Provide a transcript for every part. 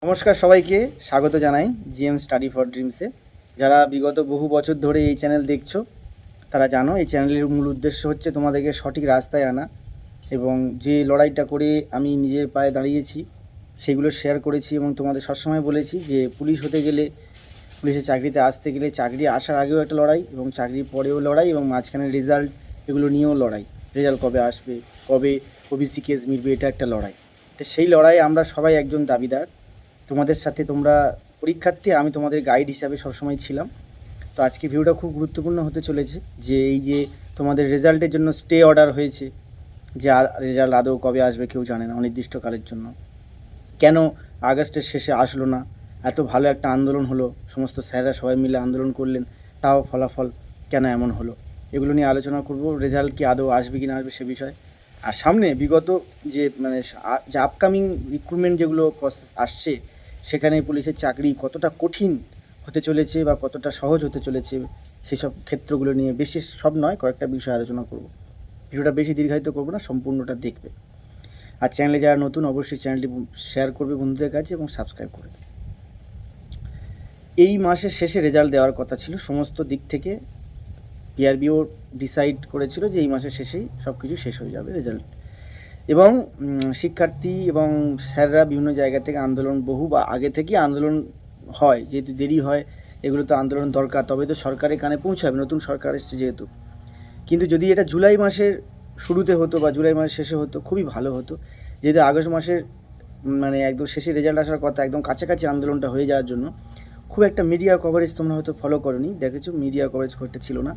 নমস্কার সবাইকে স্বাগত জানাই জিএম স্টাডি ফর ড্রিমসে। যারা বিগত বহু বছর ধরে এই চ্যানেল দেখছো তারা জানো এই চ্যানেলের মূল উদ্দেশ্য হচ্ছে তোমাদেরকে সঠিক রাস্তায় আনা এবং যে লড়াইটা করে আমি নিজের পায়ে দাঁড়িয়েছি সেগুলো শেয়ার করেছি এবং তোমাদের সবসময় বলেছি যে পুলিশ হতে গেলে, পুলিশের চাকরিতে আসতে গেলে চাকরি আসার আগেও একটা লড়াই এবং চাকরির পরেও লড়াই এবং মাঝখানে রেজাল্ট এগুলো নিয়েও লড়াই। রেজাল্ট কবে আসবে, কবে ওবিসি কেস মিটবে, এটা একটা লড়াই। তো সেই লড়াইয়ে আমরা সবাই একজন দাবিদার। তোমাদের সাথে তোমরা পরীক্ষার্থী, আমি তোমাদের গাইড হিসাবে সবসময় ছিলাম। তো আজকে ভিডিওটা খুব গুরুত্বপূর্ণ হতে চলেছে যে এই যে তোমাদের রেজাল্টের জন্য স্টে অর্ডার হয়েছে, যে রেজাল্ট আদৌ কবে আসবে কেউ জানে না, অনির্দিষ্টকালের জন্য। কেন আগস্টের শেষে আসলো না? এত ভালো একটা আন্দোলন হলো, সমস্ত স্যাররা সবাই মিলে আন্দোলন করলেন, তাও ফলাফল কেন এমন হলো, এগুলো নিয়ে আলোচনা করব। রেজাল্ট কি আদৌ আসবে কি না আসবে সে বিষয়ে। আর সামনে বিগত যে আপকামিং রিক্রুটমেন্ট যেগুলো প্রসেস আসছে, সেখানে পুলিশের চাকরি কতটা কঠিন হতে চলেছে বা কতটা সহজ হতে চলেছে, সেসব ক্ষেত্রগুলো নিয়ে বেশি, সব নয় কয়েকটা বিষয় আলোচনা করব। ভিডিওটা বেশি দীর্ঘায়িত করবো না, সম্পূর্ণটা দেখবে। আর চ্যানেলে যারা নতুন অবশ্যই চ্যানেলটি শেয়ার করবে বন্ধুদের কাছে এবং সাবস্ক্রাইব করবে। এই মাসের শেষে রেজাল্ট দেওয়ার কথা ছিল, সমস্ত দিক থেকে পিআরবিও ডিসাইড করেছিল যে এই মাসের শেষেই সব কিছু শেষ হয়ে যাবে রেজাল্ট। এবং শিক্ষার্থী এবং স্যাররা বিভিন্ন জায়গা থেকে আন্দোলন, বহু বা আগে থেকেই আন্দোলন হয়, যেহেতু দেরি হয় এগুলো তো আন্দোলন দরকার, তবে তো সরকারের কানে পৌঁছাবে, নতুন সরকার এসছে যেহেতু। কিন্তু যদি এটা জুলাই মাসের শুরুতে হতো বা জুলাই মাসের শেষে হতো খুবই ভালো হতো, যেহেতু আগস্ট মাসের একদম শেষে রেজাল্ট আসার কথা, একদম কাছাকাছি আন্দোলনটা হয়ে যাওয়ার জন্য খুব একটা মিডিয়া কভারেজ তোমরা হয়তো ফলো করোনি, দেখেছো মিডিয়া কভারেজ করতে ছিল না।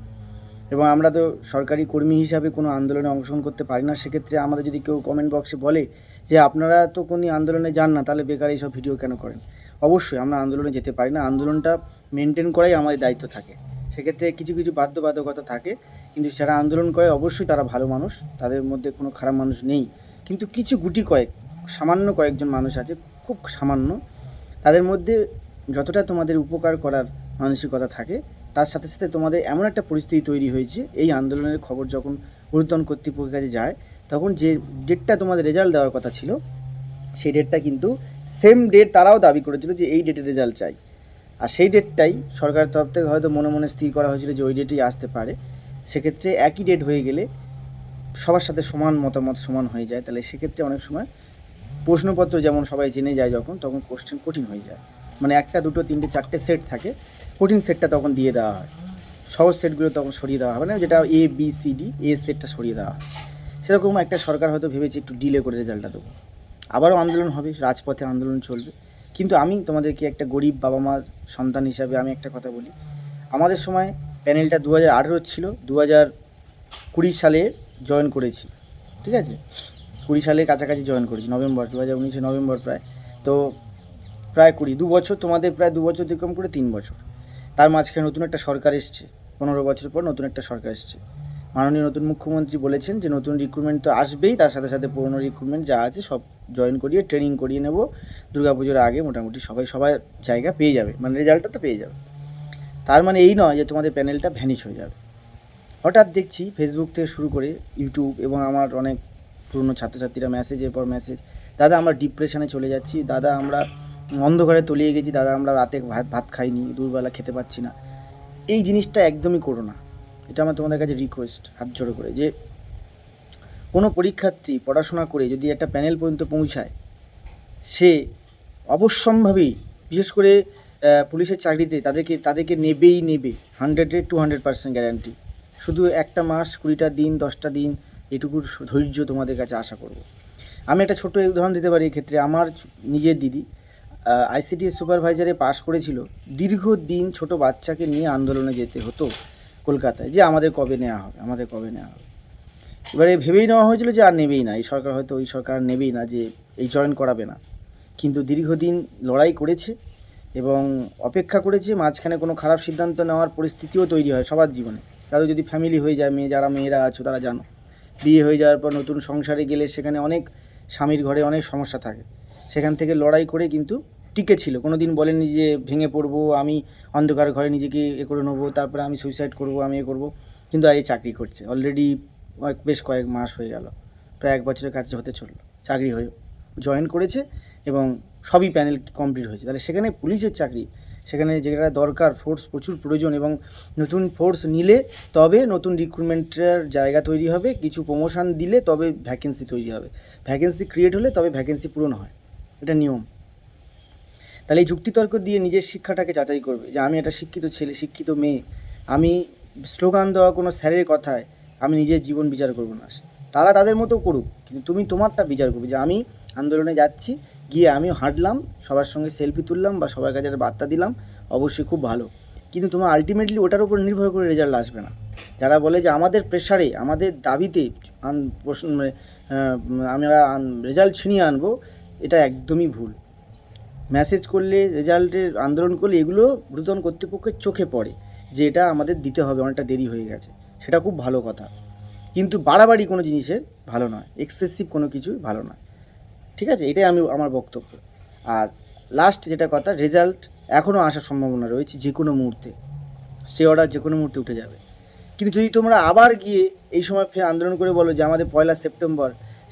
এবং আমরা তো সরকারি কর্মী হিসাবে কোনো আন্দোলনে অংশগ্রহণ করতে পারি না। সেক্ষেত্রে আমাদের যদি কেউ কমেন্ট বক্সে বলে যে আপনারা তো কোনো আন্দোলনে যান না, তাহলে বেকার এইসব ভিডিও কেন করেন? অবশ্যই আমরা আন্দোলনে যেতে পারি না, আন্দোলনটা মেনটেন করাই আমাদের দায়িত্ব থাকে। সেক্ষেত্রে কিছু কিছু বাধ্যবাধকতা থাকে, কিন্তু যারা আন্দোলন করে অবশ্যই তারা ভালো মানুষ, তাদের মধ্যে কোনো খারাপ মানুষ নেই। কিন্তু কিছু গুটি কয়েক, সামান্য কয়েকজন মানুষ আছে, খুব সামান্য, তাদের মধ্যে যতটা তোমাদের উপকার করার মানসিকতা থাকে, তার সাথে সাথে তোমাদের এমন একটা পরিস্থিতি তৈরি হয়েছে, এই আন্দোলনের খবর যখন ঊর্ধ্বতন কর্তৃপক্ষের কাছে যায়, তখন যে ডেটটা তোমাদের রেজাল্ট দেওয়ার কথা ছিল, সেই ডেটটা কিন্তু সেম ডেট তারাও দাবি করেছিল যে এই ডেটে রেজাল্ট চাই। আর সেই ডেটটাই সরকারের তরফ থেকে হয়তো মনে মনে স্থির করা হয়েছিল যে ওই ডেটেই আসতে পারে। সেক্ষেত্রে একই ডেট হয়ে গেলে সবার সাথে সমান মতামত সমান হয়ে যায়, তাহলে সেক্ষেত্রে অনেক সময় প্রশ্নপত্র যেমন সবাই জেনে যায় যখন, তখন কোশ্চেন কঠিন হয়ে যায়। একটা দুটো তিনটে চারটে সেট থাকে, কঠিন সেটটা তখন দিয়ে দেওয়া হয়, সহজ সেটগুলো তখন সরিয়ে দেওয়া হবে না, যেটা এ বি সি ডি, এ সেটটা সরিয়ে দেওয়া হয়। সেরকম একটা সরকার হয়তো ভেবেছে একটু ডিলে করে রেজাল্টটা দেবো, আবারও আন্দোলন হবে, রাজপথে আন্দোলন চলবে। কিন্তু আমি তোমাদেরকে একটা গরিব বাবা মার সন্তান হিসাবে আমি একটা কথা বলি, আমাদের সময় প্যানেলটা 2018 ছিল, 2020 সালে জয়েন করেছি, ঠিক আছে, 20 সালে কাছাকাছি জয়েন করেছি, নভেম্বর 2019 নভেম্বর প্রায়। তো প্রায় 2 বছর, তোমাদের প্রায় 2 বছর অতিক্রম করে 3 বছর, তার মাঝখানে নতুন একটা সরকার এসছে, 15 বছর পর নতুন একটা সরকার এসছে। মাননীয় নতুন মুখ্যমন্ত্রী বলেছেন যে নতুন রিক্রুটমেন্ট তো আসবেই, তার সাথে সাথে পুরনো রিক্রুটমেন্ট যা আছে সব জয়েন করিয়ে ট্রেনিং করিয়ে নেব, দুর্গাপুজোর আগে মোটামুটি সবাই সবার জায়গা পেয়ে যাবে, রেজাল্টটা তো পেয়ে যাবে। তার মানে এই নয় যে তোমাদের প্যানেলটা ভ্যানিশ হয়ে যাবে। হঠাৎ দেখছি ফেসবুক থেকে শুরু করে ইউটিউব এবং আমার অনেক পুরনো ছাত্রছাত্রীরা মেসেজের পর মেসেজ, দাদা আমরা ডিপ্রেশনে চলে যাচ্ছি, দাদা আমরা অন্ধকারে তলিয়ে গেছি, দাদা আমরা রাতে ভাত খাইনি, দুপুরবেলা খেতে পাচ্ছি না। এই জিনিসটা একদমই করো না, এটা আমার তোমাদের কাছে রিকোয়েস্ট হাত জোড়ো করে, যে কোনো পরীক্ষার্থী পড়াশোনা করে যদি একটা প্যানেল পর্যন্ত পৌঁছায়, সে অবশ্যম্ভাবী, বিশেষ করে পুলিশের চাকরিতে তাদেরকে নেবেই নেবে, 100-200% গ্যারান্টি। শুধু একটা মাস, 20টা দিন, 10টা দিন, এটুকু ধৈর্য তোমাদের কাছে আশা করব। আমি একটা ছোটো উদাহরণ দিতে পারি এক্ষেত্রে। আমার নিজের দিদি আইসিডিএস সুপারভাইজারে পাশ করেছিল, দীর্ঘদিন ছোট বাচ্চাকে নিয়ে আন্দোলনে যেতে হতো কলকাতায়, যে আমাদের কবে নেওয়া হবে, আমাদের কবে নেওয়া হবে। এবারে ভেবেই নেওয়া হয়েছিল যে আর নেবেই না, এই সরকার হয়তো ওই সরকার নেবেই না, যে এই জয়েন করাবে না। কিন্তু দীর্ঘদিন লড়াই করেছে এবং অপেক্ষা করেছে, মাঝখানে কোনো খারাপ সিদ্ধান্ত নেওয়ার পরিস্থিতিও তৈরি হয় সবার জীবনে। তাদের যদি ফ্যামিলি হয়ে যায়, যারা মেয়েরা আছো তারা জানো, বিয়ে হয়ে যাওয়ার পর নতুন সংসারে গেলে সেখানে অনেক, স্বামীর ঘরে অনেক সমস্যা থাকে, সেখান থেকে লড়াই করে কিন্তু টিকে ছিল। কোনো দিন বলেনি যে ভেঙে পড়বো, আমি অন্ধকার ঘরে নিজেকে করে নেবো, তারপরে আমি সুইসাইড করবো, আমি করবো। কিন্তু এই চাকরি করছে অলরেডি, বেশ কয়েক মাস হয়ে গেল, প্রায় 1 বছরের কাছে হতে চললো, চাকরি হয়ে জয়েন করেছে এবং সবই প্যানেল কমপ্লিট হয়েছে, তাহলে সেখানে পুলিশের চাকরি, সেখানে যেটা দরকার ফোর্স প্রচুর প্রয়োজন, এবং নতুন ফোর্স নিলে তবে নতুন রিক্রুটমেন্টের জায়গা তৈরি হবে, কিছু প্রমোশন দিলে তবে ভ্যাকেন্সি তৈরি হবে, ভ্যাকেন্সি ক্রিয়েট হলে তবে ভ্যাকেন্সি পূরণ হয়, এটা নিয়ম। তাহলে এই যুক্তিতর্ক দিয়ে নিজের শিক্ষাটাকে যাচাই করবে যে আমি একটা শিক্ষিত ছেলে, শিক্ষিত মেয়ে, আমি স্লোগান দেওয়া কোনো স্যারের কথায় আমি নিজের জীবন বিচার করব না, তারা তাদের মতো করুক, কিন্তু তুমি তোমারটা বিচার করবে যে আমি আন্দোলনে যাচ্ছি, গিয়ে আমি হাঁটলাম, সবার সঙ্গে সেলফি তুললাম বা সবার কাছে একটা বার্তা দিলাম, অবশ্যই খুব ভালো, কিন্তু তোমার আলটিমেটলি ওটার উপর নির্ভর করে রেজাল্ট আসবে না। যারা বলে যে আমাদের প্রেশারে, আমাদের দাবিতে আমরা রেজাল্ট ছিনিয়ে আনবো, এটা একদমই ভুল। মেসেজ করলে, রেজাল্টের আন্দোলন করলে এগুলো ঊর্ধ্বতন কর্তৃপক্ষের চোখে পড়ে যে এটা আমাদের দিতে হবে, অনেকটা দেরি হয়ে গেছে, সেটা খুব ভালো কথা, কিন্তু বাড়াবাড়ি কোনো জিনিসের ভালো নয়, এক্সেসিভ কোনো কিছুই ভালো নয়, ঠিক আছে? এটাই আমার বক্তব্য। আর লাস্ট যেটা কথা, রেজাল্ট এখনও আসার সম্ভাবনা রয়েছে, যে কোনো মুহূর্তে স্টে অর্ডার যে কোনো মুহূর্তে উঠে যাবে, কিন্তু যদি তোমরা আবার গিয়ে এই সময় ফের আন্দোলন করে বলো যে আমাদের 1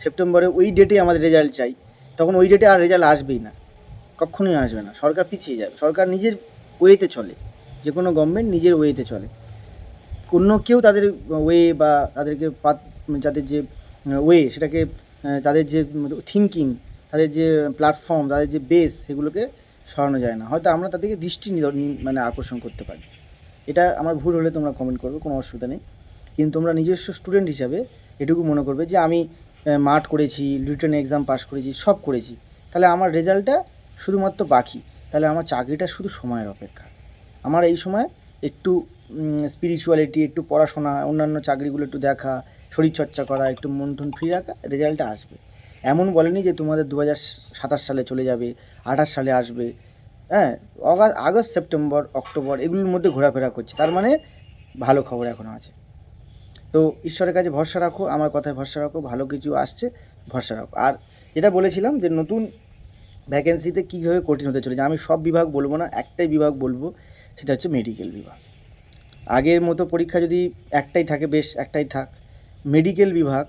সেপ্টেম্বরে ওই ডেটে আমাদের রেজাল্ট চাই, তখন ওই ডেটে আর রেজাল্ট আসবেই না, কখনোই আসবে না, সরকার পিছিয়ে যাবে। সরকার নিজের ওয়েতে চলে, যে কোনো গভর্নমেন্ট নিজের ওয়েতে চলে, অন্য কেউ তাদের ওয়ে বা তাদেরকে যাদের যে ওয়ে সেটাকে তাদের যে থিঙ্কিং, তাদের যে প্ল্যাটফর্ম, তাদের যে বেস, সেগুলোকে সরানো যায় না। হয়তো আমরা তাদেরকে দৃষ্টি মানে আকর্ষণ করতে পারি, এটা আমার ভুল হলে তোমরা কমেন্ট করবে, কোনো অসুবিধা নেই, কিন্তু তোমরা নিজস্ব স্টুডেন্ট হিসাবে এটুকু মনে করবে যে আমি মাঠ করেছি, রিটেন এক্সাম পাস করেছি, সব করেছি, তাহলে আমার রেজাল্টটা শুধুমাত্র বাকি, তাহলে আমার চাকরিটা শুধু সময়ের অপেক্ষা। আমার এই সময় একটু স্পিরিচুয়ালিটি, একটু পড়াশোনা, অন্যান্য চাকরিগুলো একটু দেখা, শরীরচর্চা করা, একটু মন টন ফ্রি রাখা, রেজাল্টটা আসবে। এমন বলেনি যে তোমাদের 2027 সালে চলে যাবে, 28 সালে আসবে, হ্যাঁ, আগস্ট, সেপ্টেম্বর, অক্টোবর এগুলোর মধ্যে ঘোরাফেরা করছে, তার মানে ভালো খবর এখনও আছে। তো ঈশ্বরের কাছে ভরসা রাখো, আমার কথায় ভরসা রাখো, ভালো কিছু আসছে, ভরসা রাখো। আর যেটা বলেছিলাম যে নতুন ভ্যাকেন্সিতে কীভাবে কঠিন হতে চলেছে, আমি সব বিভাগ বলবো না, একটাই বিভাগ বলবো, সেটা হচ্ছে মেডিকেল বিভাগ। আগের মতো পরীক্ষা যদি একটাই থাকে, বেশ একটাই থাক। মেডিকেল বিভাগ,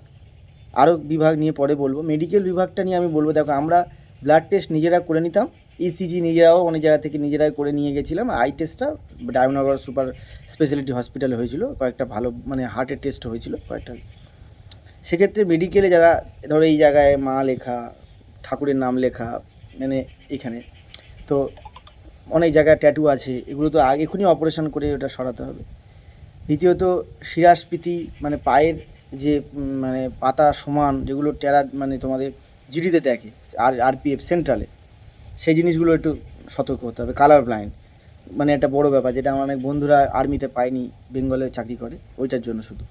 আরও বিভাগ নিয়ে পরে বলবো, মেডিকেল বিভাগটা নিয়ে আমি বলবো, দেখো আমরা ব্লাড টেস্ট নিজেরা করে নিতাম, ইসিজি নিজেরাও অনেক জায়গা থেকে নিজেরাই করে নিয়ে গেছিলাম, আই টেস্টটা ডায়মনগর সুপার স্পেশালিটি হসপিটালে হয়েছিল, কয়েকটা ভালো মানে হার্টের টেস্ট হয়েছিল কয়েকটা। সেক্ষেত্রে মেডিকেলে যারা ধরো এই জায়গায় মা লেখা, ঠাকুরের নাম লেখা, মানে এখানে তো অনেক জায়গায় ট্যাটু আছে, এগুলো তো এখনই অপারেশন করে ওটা সরাতে হবে। দ্বিতীয়ত শিরাস্ফীতি, মানে পায়ের যে মানে পাতা সমান যেগুলো টেরা, মানে তোমাদের জিডিতে দেখে, আরপিএফ সেন্ট্রালে, সেই জিনিসগুলো একটু সতর্ক হতে হবে। কালার ব্লাইন্ড মানে একটা বড় ব্যাপার, যেটা আমার অনেক বন্ধুরা আর্মিতে পায়নি, বেঙ্গলে চাকরি করে, ওইটার জন্য শুধু,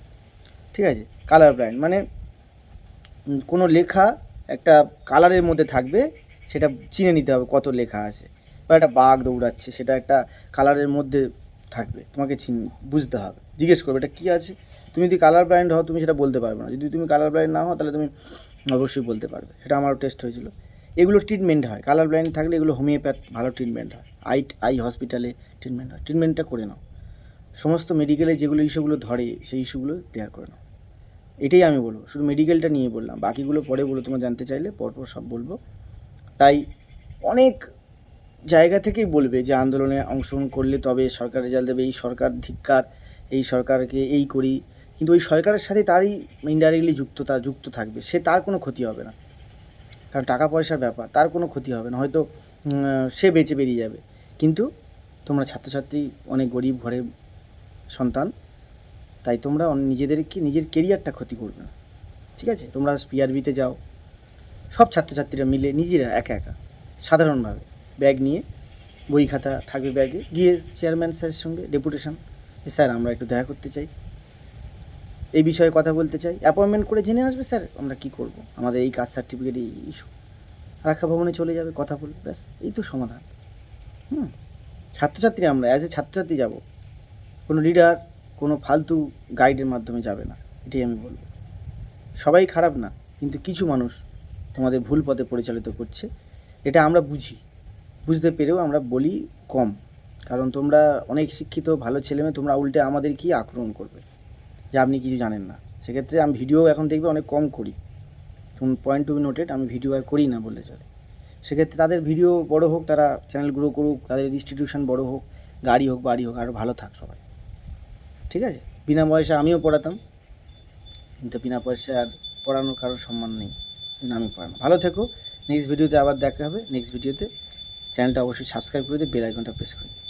ঠিক আছে? কালার ব্লাইন্ড মানে কোনো লেখা একটা কালারের মধ্যে থাকবে, সেটা চিনে নিতে হবে কত লেখা আছে, বা একটা বাঘ দৌড়াচ্ছে, সেটা একটা কালারের মধ্যে থাকবে, তোমাকে বুঝতে হবে, জিজ্ঞেস করবে এটা কী আছে। তুমি যদি কালার ব্লাইন্ড হও, তুমি সেটা বলতে পারবে না, যদি তুমি কালার ব্লাইন্ড না হও তাহলে তুমি অবশ্যই বলতে পারবে, সেটা আমারও টেস্ট হয়েছিল। এগুলো ট্রিটমেন্ট হয়, কালার ব্লাইন্ড থাকলে এগুলো হোমিওপ্যাথ ভালো ট্রিটমেন্ট হয়, আই হসপিটালে ট্রিটমেন্ট হয়, ট্রিটমেন্টটা করে নাও। সমস্ত মেডিকেলে যেগুলো ইস্যুগুলো ধরে সেই ইস্যুগুলো ক্লিয়ার করে নাও, এটাই আমি বলবো। শুধু মেডিকেলটা নিয়ে বললাম, বাকিগুলো পরে বলো, তোমরা জানতে চাইলে পরপর সব বলবো। তাই অনেক জায়গা থেকেই বলবে যে আন্দোলনে অংশগ্রহণ করলে তবে সরকার রেজাল্ট দেবে, এই সরকার ধিক্কার, এই সরকারকে এই করি, কিন্তু ওই সরকারের সাথে তারই ইনডাইরেক্টলি যুক্ত থাকবে, সে তার কোনো ক্ষতি হবে না, কারণ টাকা পয়সার ব্যাপার, তার কোনো ক্ষতি হবে না, হয়তো সে বেঁচে বেরিয়ে যাবে, কিন্তু তোমরা ছাত্রছাত্রী অনেক গরিব ঘরের সন্তান, তাই তোমরা নিজেদেরকে নিজের কেরিয়ারটা ক্ষতি করবে না, ঠিক আছে? তোমরা পিআরবিতে যাও, সব ছাত্রছাত্রীরা মিলে নিজেরা একা একা সাধারণভাবে ব্যাগ নিয়ে, বই খাতা থাকবে ব্যাগে, গিয়ে চেয়ারম্যান স্যারের সঙ্গে ডেপুটেশন, স্যার আমরা একটু দেখা করতে চাই, এই বিষয়ে কথা বলতে চাই, অ্যাপয়েন্টমেন্ট করে জেনে আসবে স্যার আমরা কী করব, আমাদের এই কাস্ট সার্টিফিকেট এই ইস্যু, আরাক্ষা ভবনে চলে যাবে, কথা বলবে, ব্যাস, এই তো সমাধান। ছাত্রছাত্রী আমরা অ্যাজ এ ছাত্রছাত্রী যাব, কোনো লিডার, কোনো ফালতু গাইডের মাধ্যমে যাবে না, এটাই আমি বলবো। সবাই খারাপ না, কিন্তু কিছু মানুষ তোমাদের ভুল পথে পরিচালিত করছে, এটা আমরা বুঝতে পেরেও আমরা বলি কম, কারণ তোমরা অনেক শিক্ষিত ভালো ছেলেমেয়ে, তোমরা উল্টে আমাদেরকেই আক্রমণ করবে যে আপনি কিছু জানেন না। সেক্ষেত্রে আমি ভিডিও এখন দেখবে অনেক কম করি, তুমি পয়েন্ট টু বি নোটেড, আমি ভিডিও আর করি না বললে চলে, সেক্ষেত্রে তাদের ভিডিও বড় হোক, তারা চ্যানেল গ্রো করুক, তাদের ইনস্টিটিউশন বড় হোক, গাড়ি হোক, বাড়ি হোক, আরও ভালো থাক সবাই। ঠিক আছে? বিনা পয়সা আমিও পড়াতাম, কিন্তু বিনা পয়সা আর পড়ানোর কারোর সম্মান নেই, আমি পড়ানো। ভালো থেকো, নেক্সট ভিডিওতে আবার দেখা হবে। নেক্সট ভিডিওতে চ্যানেলটা অবশ্যই সাবস্ক্রাইব করে দিয়ে বেল আইকনটা প্রেস করে দিই।